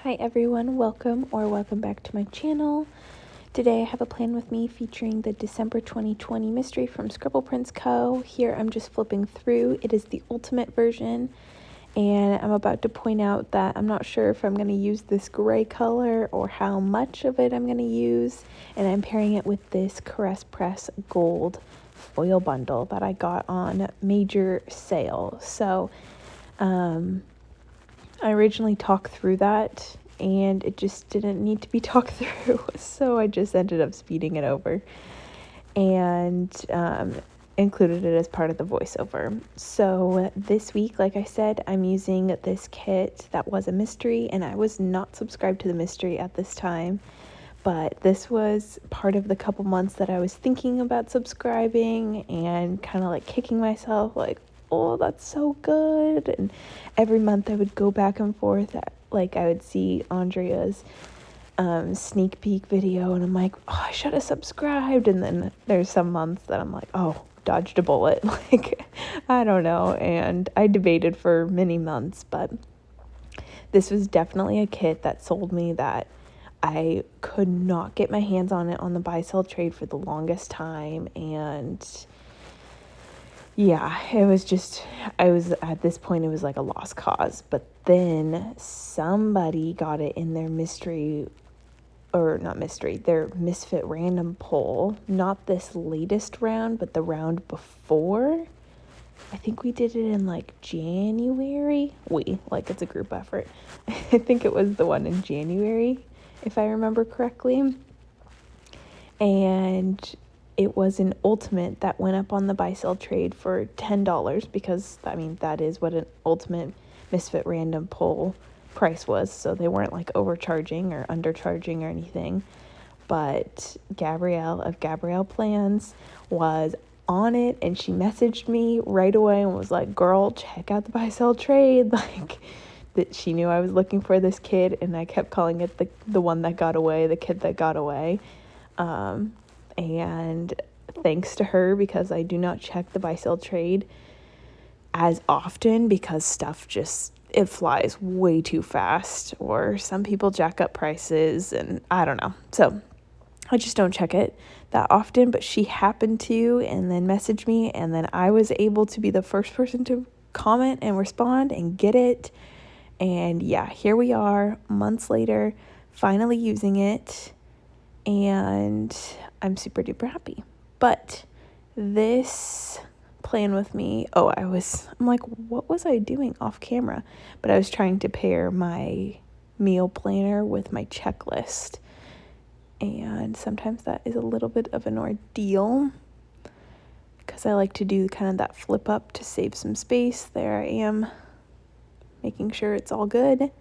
Hi everyone, welcome back to my channel. Today I have a plan with me featuring the December 2020 mystery from Scribble Co. Here I'm just flipping through. It is the ultimate version, and I'm about to point out that I'm not sure if I'm going to use this gray color or how much of it I'm going to use, and I'm pairing it with this Caress Press Gold foil bundle that I got on major sale. So I originally talked through that and it just didn't need to be talked through, so I just ended up speeding it over and included it as part of the voiceover. So this week, like I said, I'm using this kit that was a mystery, and I was not subscribed to the mystery at this time, but this was part of the couple months that I was thinking about subscribing and kind of like kicking myself like, oh, that's so good. And every month I would go back and forth. Like I would see Andrea's sneak peek video and I'm like, oh, I should have subscribed. And then there's some months that I'm like, oh, dodged a bullet. Like, I don't know. And I debated for many months, but this was definitely a kit that sold me that I could not get my hands on it on the buy sell trade for the longest time. And yeah, it was just, at this point, it was like a lost cause. But then somebody got it in their their Misfit random poll. Not this latest round, but the round before. I think we did it in like January. It's a group effort. I think it was the one in January, if I remember correctly. And it was an ultimate that went up on the buy sell trade for $10 because that is what an ultimate Misfit random poll price was, so they weren't like overcharging or undercharging or anything. But Gabrielle of Gabrielle Plans was on it, and she messaged me right away and was like, girl, check out the buy sell trade. Like, that she knew I was looking for this kid, and I kept calling it the one that got away, the kid that got away. And thanks to her, because I do not check the buy sell trade as often because stuff it flies way too fast, or some people jack up prices, and I don't know. So I just don't check it that often, but she happened to, and then messaged me, and then I was able to be the first person to comment and respond and get it. And yeah, here we are months later, finally using it, and I'm super duper happy. But this plan with me, I'm like, what was I doing off camera? But I was trying to pair my meal planner with my checklist, and sometimes that is a little bit of an ordeal because I like to do kind of that flip up to save some space. There I am, making sure it's all good.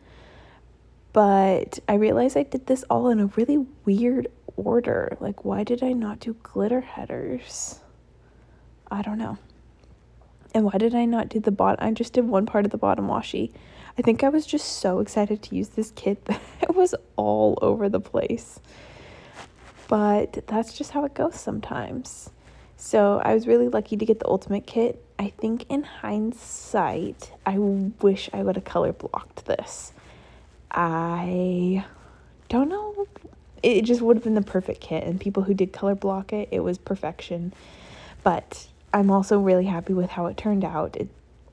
But I realized I did this all in a really weird order. Like, why did I not do glitter headers? I don't know. And why did I not do the bottom? I just did one part of the bottom washi. I think I was just so excited to use this kit that it was all over the place. But that's just how it goes sometimes. So I was really lucky to get the ultimate kit. I think in hindsight, I wish I would have color blocked this. I don't know. It just would have been the perfect kit, and people who did color block it, it was perfection. But I'm also really happy with how it turned out. It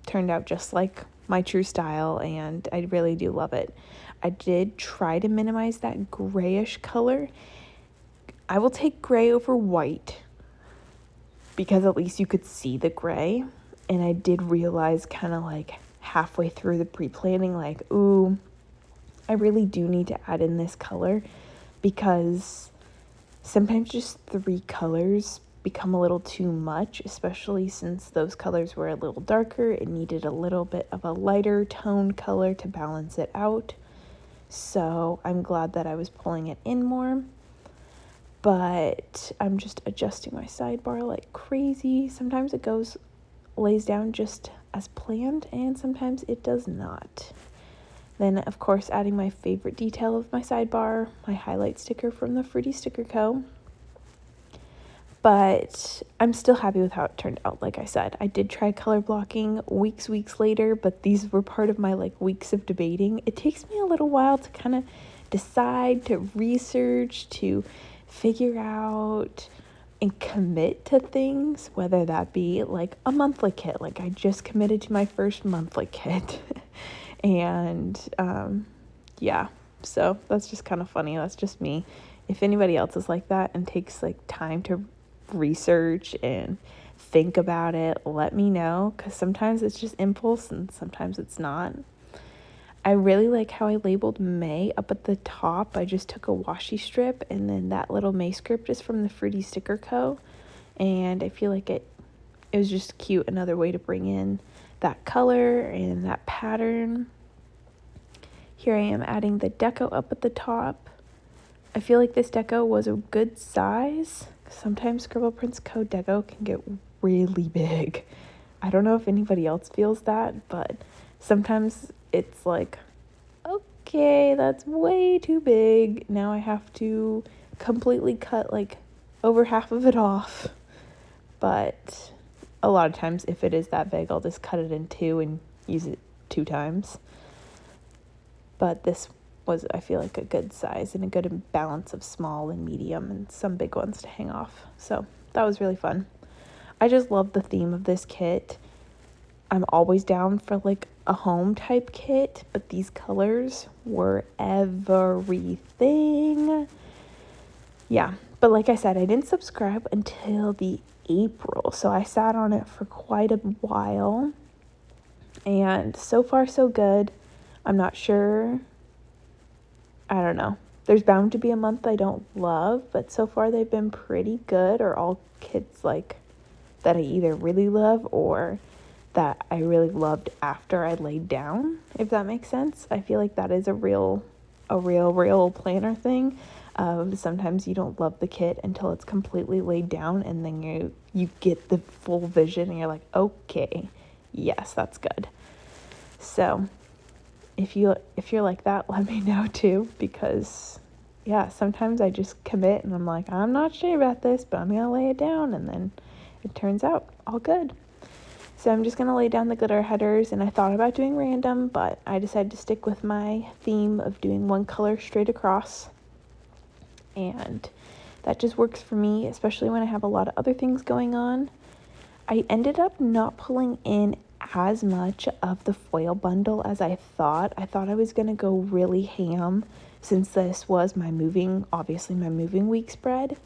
turned out just like my true style, and I really do love it. I did try to minimize that grayish color. I will take gray over white because at least you could see the gray. And I did realize kind of like halfway through the pre-planning, like, ooh, I really do need to add in this color, because sometimes just 3 colors become a little too much, especially since those colors were a little darker. It needed a little bit of a lighter tone color to balance it out. So I'm glad that I was pulling it in more. But I'm just adjusting my sidebar like crazy. Sometimes it lays down just as planned, and sometimes it does not. Then, of course, adding my favorite detail of my sidebar, my highlight sticker from the Fruity Sticker Co. But I'm still happy with how it turned out. Like I said, I did try color blocking weeks later, but these were part of my like weeks of debating. It takes me a little while to kind of decide, to research, to figure out and commit to things, whether that be like a monthly kit. Like I just committed to my first monthly kit. And yeah, so that's just kind of funny. That's just me. If anybody else is like that and takes like time to research and think about it, let me know, because sometimes it's just impulse and sometimes it's not. I really like how I labeled May up at the top. I just took a washi strip, and then that little May script is from the Fruity Sticker Co. And I feel like it was just cute, another way to bring in that color and that pattern. Here I am adding the deco up at the top. I feel like this deco was a good size. Sometimes Scribble Co. deco can get really big. I don't know if anybody else feels that, but sometimes it's like, okay, that's way too big. Now I have to completely cut like over half of it off. But a lot of times if it is that big, I'll just cut it in two and use it 2 times. But this was, I feel like, a good size and a good balance of small and medium and some big ones to hang off. So that was really fun. I just love the theme of this kit. I'm always down for like a home type kit, but these colors were everything. Yeah, but like I said, I didn't subscribe until the April, so I sat on it for quite a while, and so far so good. I'm not sure. I don't know. There's bound to be a month I don't love, but so far they've been pretty good, or all kits like that I either really love or that I really loved after I laid down, if that makes sense. I feel like that is a real planner thing. Sometimes you don't love the kit until it's completely laid down, and then you get the full vision and you're like, okay, yes, that's good. So if you're like that, let me know too, because yeah, sometimes I just commit and I'm like, I'm not sure about this, but I'm gonna lay it down, and then it turns out all good. So I'm just gonna lay down the glitter headers, and I thought about doing random, but I decided to stick with my theme of doing one color straight across. And that just works for me, especially when I have a lot of other things going on. I ended up not pulling in as much of the foil bundle as I thought. I thought I was going to go really ham since this was my moving week spread.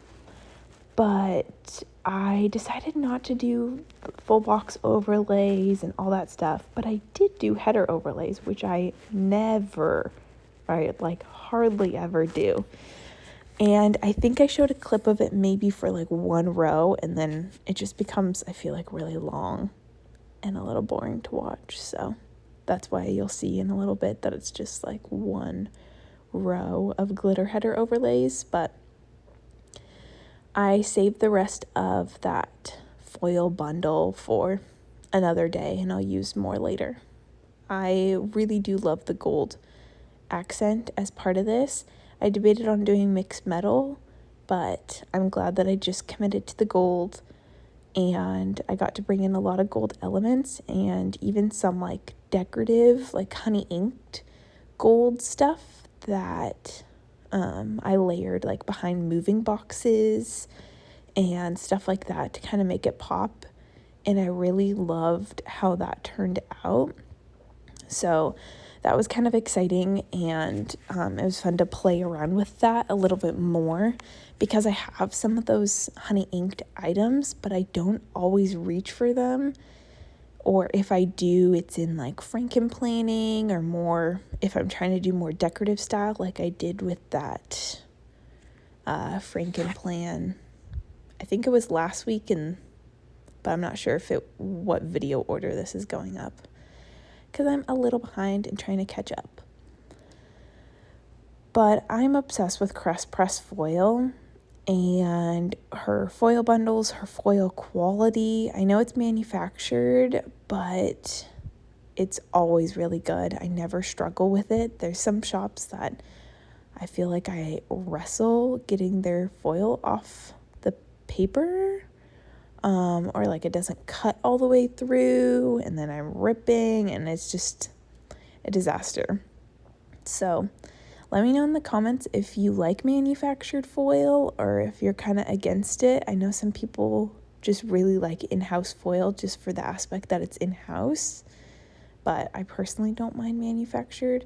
But I decided not to do full box overlays and all that stuff. But I did do header overlays, which I hardly ever do. And I think I showed a clip of it maybe for like one row, and then it just becomes, I feel like, really long and a little boring to watch. So that's why you'll see in a little bit that it's just like one row of glitter header overlays. But I saved the rest of that foil bundle for another day, and I'll use more later. I really do love the gold accent as part of this. I debated on doing mixed metal, but I'm glad that I just committed to the gold, and I got to bring in a lot of gold elements and even some like decorative, like honey inked gold stuff that I layered like behind moving boxes and stuff like that to kind of make it pop. And I really loved how that turned out. So that was kind of exciting, and it was fun to play around with that a little bit more, because I have some of those honey inked items, but I don't always reach for them. Or if I do, it's in like Frankenplaning, or more if I'm trying to do more decorative style, like I did with that Frankenplan. I think it was last week, but I'm not sure what video order this is going up, because I'm a little behind and trying to catch up. But I'm obsessed with Crest Press foil and her foil bundles, her foil quality. I know it's manufactured, but it's always really good. I never struggle with it. There's some shops that I feel like I wrestle getting their foil off the paper, or like it doesn't cut all the way through, and then I'm ripping, and it's just a disaster. So let me know in the comments if you like manufactured foil or if you're kind of against it. I know some people just really like in-house foil just for the aspect that it's in-house, but I personally don't mind manufactured,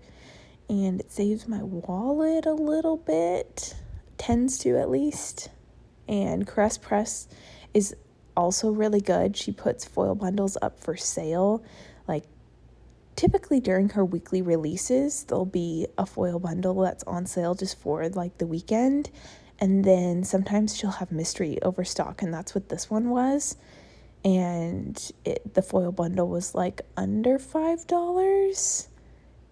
and it saves my wallet a little bit, tends to at least. And Crest Press is also really good. She puts foil bundles up for sale. Like, typically during her weekly releases, there'll be a foil bundle that's on sale just for like the weekend. And then sometimes she'll have mystery overstock, and that's what this one was. And the foil bundle was like under $5.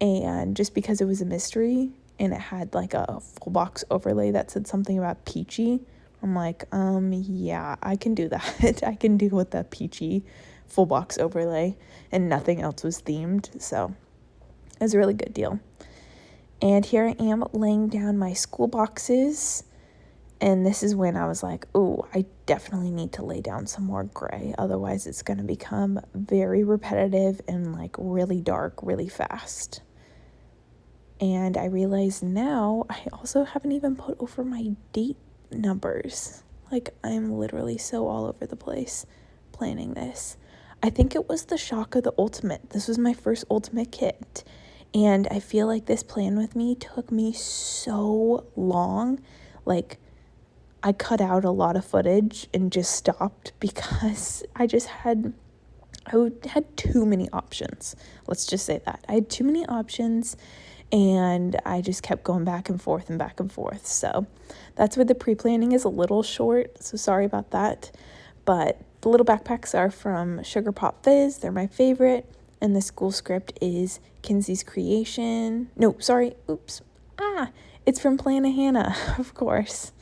And just because it was a mystery and it had like a full box overlay that said something about peachy, I'm like, yeah, I can do that. I can deal with that peachy full box overlay, and nothing else was themed. So it was a really good deal. And here I am laying down my school boxes. And this is when I was like, oh, I definitely need to lay down some more gray. Otherwise, it's going to become very repetitive and like really dark really fast. And I realize now I also haven't even put over my date numbers. Like, I'm literally so all over the place planning this. I think it was the shock of the ultimate. This was my first ultimate kit. And I feel like this plan with me took me so long. Like, I cut out a lot of footage and just stopped because I had too many options. Let's just say that. I had too many options, and I just kept going back and forth and back and forth. So that's where the pre-planning is a little short, so sorry about that. But the little backpacks are from Sugar Pop Fizz. They're my favorite. And the school script is Kinsey's Creation. No, sorry. Oops. It's from Plana Hannah, of course.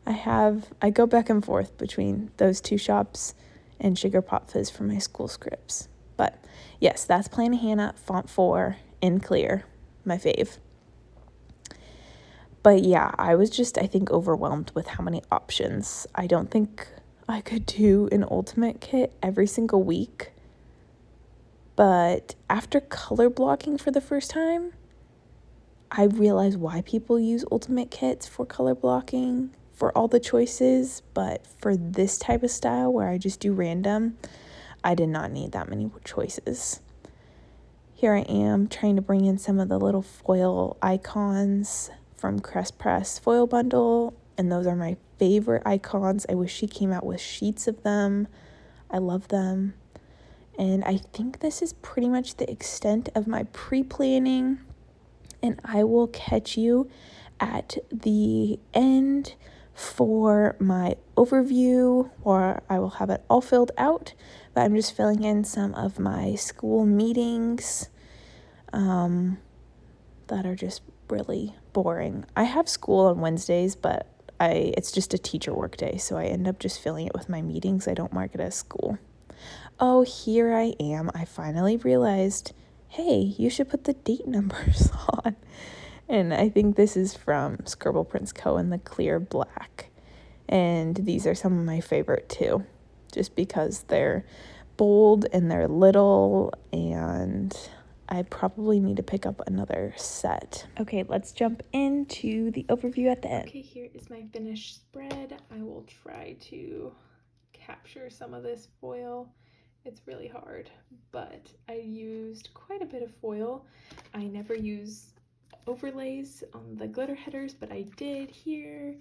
I go back and forth between those two shops and Sugar Pop Fizz for my school scripts. But yes, that's Plana Hannah, font 4 in clear, my fave. But yeah, I was just, I think, overwhelmed with how many options. I don't think I could do an ultimate kit every single week. But after color blocking for the first time, I realized why people use ultimate kits for color blocking for all the choices. But for this type of style where I just do random, I did not need that many choices. Here I am trying to bring in some of the little foil icons from Crest Press foil bundle, and those are my favorite icons. I wish she came out with sheets of them. I love them. And I think this is pretty much the extent of my pre-planning, and I will catch you at the end for my overview, or I will have it all filled out, but I'm just filling in some of my school meetings that are just really boring. I have school on Wednesdays, but it's just a teacher work day, so I end up just filling it with my meetings. I don't mark it as school. Oh, here I am. I finally realized, hey, you should put the date numbers on. And I think this is from Scribble Co in the clear black. And these are some of my favorite too, just because they're bold and they're little, and I probably need to pick up another set. Okay, let's jump into the overview at the end. Okay, here is my finished spread. I will try to capture some of this foil. It's really hard, but I used quite a bit of foil. I never use overlays on the glitter headers, but I did here,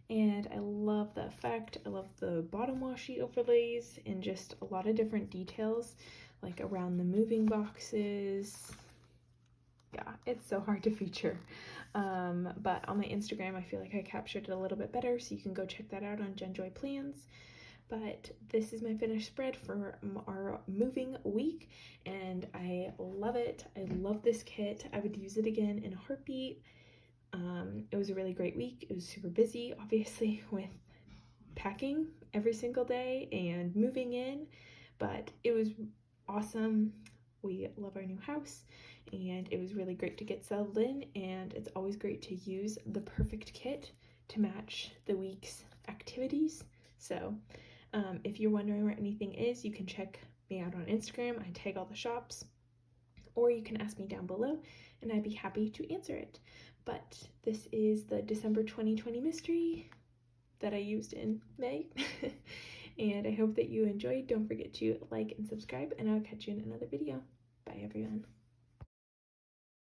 and I love the effect. I love the bottom washi overlays and just a lot of different details like around the moving boxes. Yeah, it's so hard to feature, but on my Instagram I feel like I captured it a little bit better, so you can go check that out on Genjoy Plans. But this is my finished spread for our moving week, and I love it. I love this kit. I would use it again in a heartbeat. It was a really great week. It was super busy, obviously, with packing every single day and moving in, but it was awesome. We love our new house, and it was really great to get settled in, and it's always great to use the perfect kit to match the week's activities. So if you're wondering where anything is, you can check me out on Instagram. I tag all the shops. Or you can ask me down below and I'd be happy to answer it. But this is the December 2020 mystery that I used in May. And I hope that you enjoyed. Don't forget to like and subscribe, and I'll catch you in another video. Bye everyone.